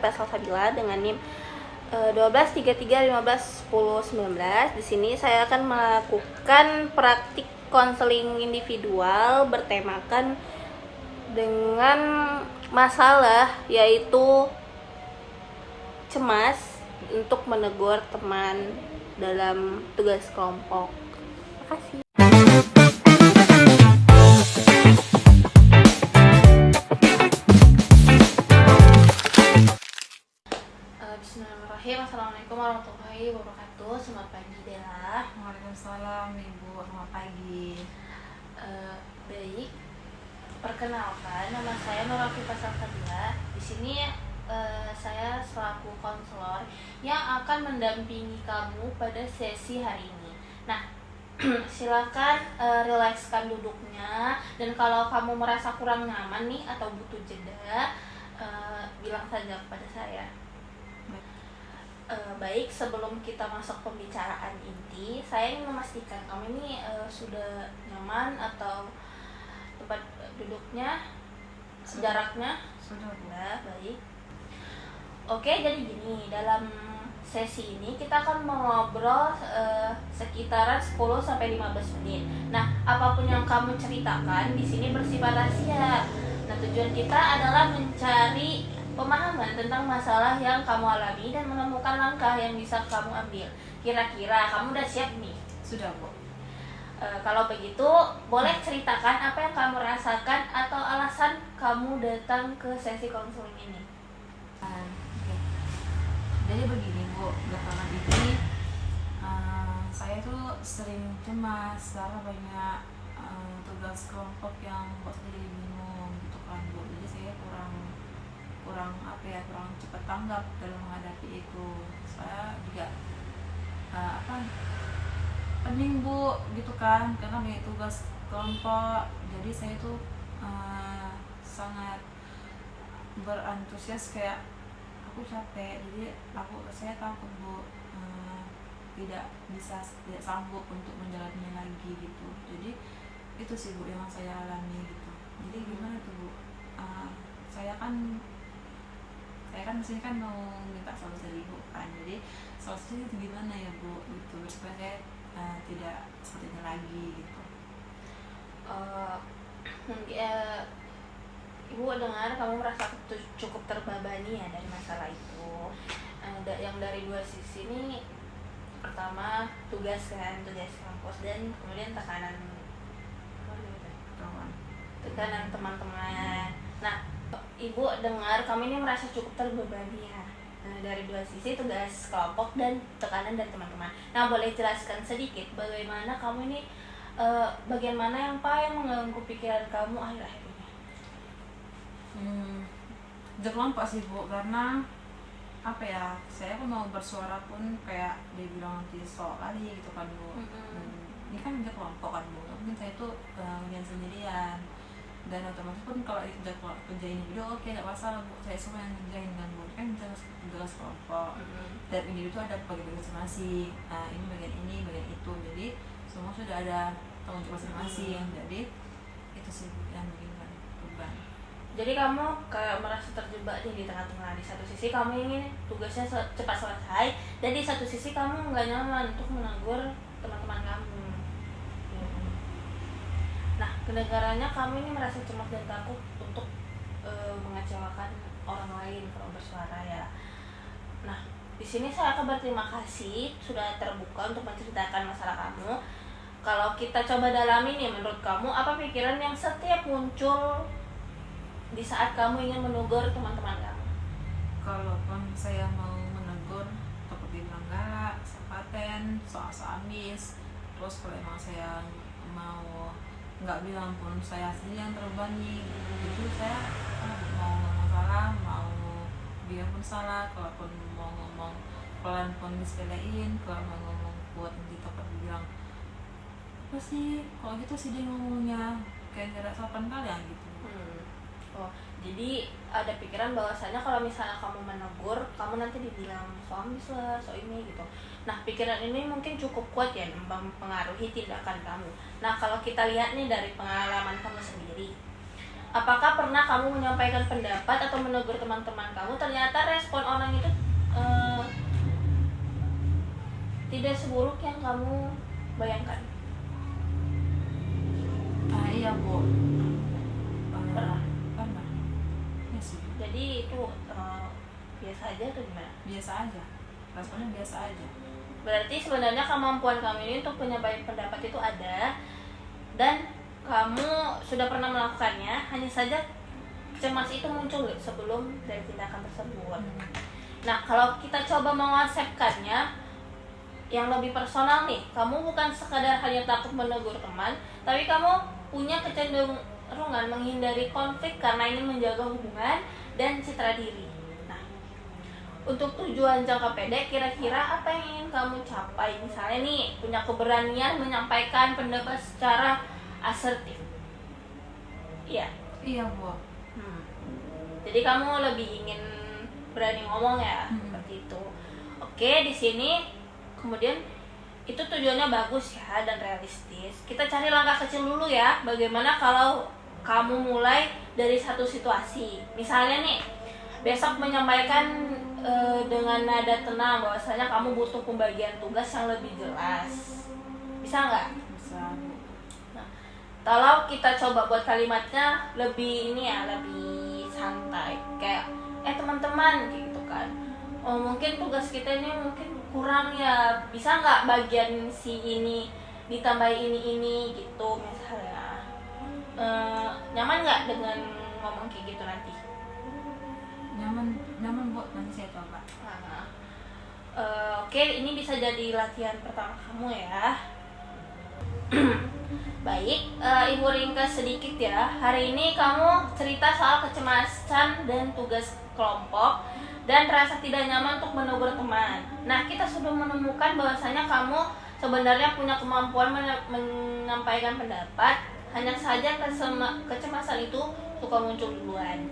IP Salsabila dengan NIM 1233151019. Di sini saya akan melakukan praktik konseling individual bertemakan dengan masalah yaitu cemas untuk menegur teman dalam tugas kelompok. Terima kasih. Bismillahirrahmanirrahim. Assalamualaikum warahmatullahi wabarakatuh. Selamat pagi Bella. Waalaikumsalam Ibu, selamat pagi. Baik. Perkenalkan, nama saya Nur Afifah Salsabila. Di sini saya selaku konselor yang akan mendampingi kamu pada sesi hari ini. Nah, silakan rilekskan duduknya, dan kalau kamu merasa kurang nyaman nih atau butuh jeda, bilang saja kepada saya. Baik, sebelum kita masuk pembicaraan inti, saya ingin memastikan kamu ini sudah nyaman atau tempat duduknya, jaraknya Sudah, Bu. baik. Oke, jadi gini, dalam sesi ini kita akan mengobrol sekitaran 10-15 menit. Nah, apapun yang kamu ceritakan di sini bersifat rahasia. Nah, tujuan kita adalah mencari pemahaman tentang masalah yang kamu alami dan menemukan langkah yang bisa kamu ambil. Kira-kira kamu udah siap nih? Sudah, Bu. Kalau begitu, boleh ceritakan apa yang kamu rasakan atau alasan kamu datang ke sesi konseling ini. Oke. Jadi begini, Bu, belakangan ini saya tuh sering cemas karena banyak tugas kelompok yang buat saya jadi bingung gitu kan, Bu. Jadi saya kurang cepat tanggap dalam menghadapi itu. Saya juga pening, Bu, gitu kan, karena banyak tugas kelompok. Jadi saya tuh sangat berantusias, kayak aku capek. Jadi saya takut, Bu, tidak sanggup untuk menjalaninya lagi gitu. Jadi itu sih, Bu, yang saya alami gitu. Jadi gimana tuh, Bu? Saya kan di sini kan mau minta solusi dari Ibu kan. Jadi solusinya itu gimana ya, Bu, gitu, supaya saya tidak seperti ini lagi gitu. Ibu dengar kamu merasa cukup terbebani ya dari masalah itu. Yang dari dua sisi ini, pertama tugas kampus, dan kemudian tekanan teman-teman. Nah, Ibu dengar kamu ini merasa cukup terbebani ya, dari dua sisi, tugas kelompok dan tekanan dari teman-teman. Nah, boleh jelaskan sedikit bagaimana kamu ini, bagian mana yang paling mengganggu pikiran kamu akhir-akhir ini? Di kelompok sih, Bu, karena saya pun mau bersuara pun kayak dibilang nanti sok kali gitu kan, Bu. Ini kan di kelompok kan, Bu, mungkin saya tuh ngerjain sendirian, dan otomatis pun kalau kerjain video oke, nggak masalah, Bu, saya semua yang ngerjain kan, Bu. Kan tugas kelompok, dan ini itu ada bagi-bagi masing-masing. Ini bagian itu, jadi semua sudah ada tanggung jawab masing-masing. Jadi itu sih, Bu, yang bikin beban. Jadi kamu kayak merasa terjebak di tengah-tengah. Di satu sisi kamu ingin tugasnya cepat selesai, dan di satu sisi kamu nggak nyaman untuk menegur teman-teman kamu. Nah, kedengarannya kamu ini merasa cemas dan takut untuk mengecewakan orang lain kalau bersuara ya. Nah, di sini saya akan berterima kasih sudah terbuka untuk menceritakan masalah kamu. Kalau kita coba dalami nih, menurut kamu apa pikiran yang setiap muncul di saat kamu ingin menegur teman-teman kamu? Kalaupun saya mau menegur, takut dibilang galak, sepaten, soal amis. Terus kalau emang saya mau nggak bilang pun, saya sendiri yang terbebani. Itu saya mau ngomong salah, mau bilang pun salah. Kalaupun mau ngomong pelan pun disepelein. Kalau mau ngomong buat nanti takut dibilang apa sih, kalau gitu sih dia ngomongnya kayak nggak ada sopan kalian gitu. Jadi ada pikiran bahwasanya kalau misalnya kamu menegur, kamu nanti dibilang so ambis lah, so ini gitu. Nah, pikiran ini mungkin cukup kuat ya mempengaruhi tindakan kamu. Nah, kalau kita lihat nih dari pengalaman kamu sendiri, apakah pernah kamu menyampaikan pendapat atau menegur teman-teman kamu, ternyata respon orang itu tidak seburuk yang kamu bayangkan? Iya Bu. Pernah. Ya sih. Jadi itu biasa aja atau gimana? Biasa aja, responnya biasa aja. Berarti sebenarnya kemampuan kamu ini untuk menyampaikan pendapat itu ada, dan kamu sudah pernah melakukannya, hanya saja cemas itu muncul sebelum dari tindakan tersebut. Nah, kalau kita coba mengonsepkannya yang lebih personal nih, kamu bukan sekadar hanya takut menegur teman, tapi kamu punya kecenderungan menghindari konflik karena ingin menjaga hubungan dan citra diri. Nah, untuk tujuan jangka pendek, kira-kira apa yang ingin kamu capai? Misalnya nih, punya keberanian menyampaikan pendapat secara asertif. Iya. Iya Bu. Jadi kamu lebih ingin berani ngomong ya, seperti itu. Oke, di sini kemudian itu tujuannya bagus ya dan realistis. Kita cari langkah kecil dulu ya. Bagaimana kalau kamu mulai dari satu situasi? Misalnya nih, besok menyampaikan dengan nada tenang bahwasanya kamu butuh pembagian tugas yang lebih jelas. Bisa nggak? Bisa. Nah, kalau kita coba buat kalimatnya lebih ini ya, lebih santai, kayak teman-teman gitu kan, oh mungkin tugas kita ini mungkin kurang ya, bisa nggak bagian si ini ditambah ini gitu misalnya. Nyaman nggak dengan ngomong kayak gitu nanti? Nyaman Bu, nanti saya coba. Nah, oke, ini bisa jadi latihan pertama kamu ya. Baik, Ibu ringkas sedikit ya. Hari ini kamu cerita soal kecemasan dan tugas kelompok dan rasa tidak nyaman untuk menegur teman. Nah, kita sudah menemukan bahwasanya kamu sebenarnya punya kemampuan menyampaikan pendapat, hanya saja kecemasan itu suka muncul duluan.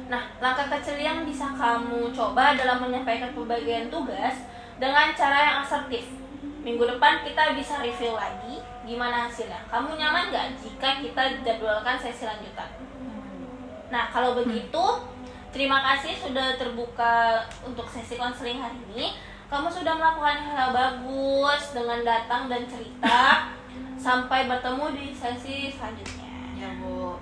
Nah, langkah kecil yang bisa kamu coba dalam menyampaikan pembagian tugas dengan cara yang asertif. Minggu depan kita bisa review lagi gimana hasilnya. Kamu nyaman gak jika kita jadwalkan sesi lanjutan? Nah, kalau begitu, terima kasih sudah terbuka untuk sesi konseling hari ini. Kamu sudah melakukan hal bagus dengan datang dan cerita. Sampai bertemu di sesi selanjutnya. Ya Bu.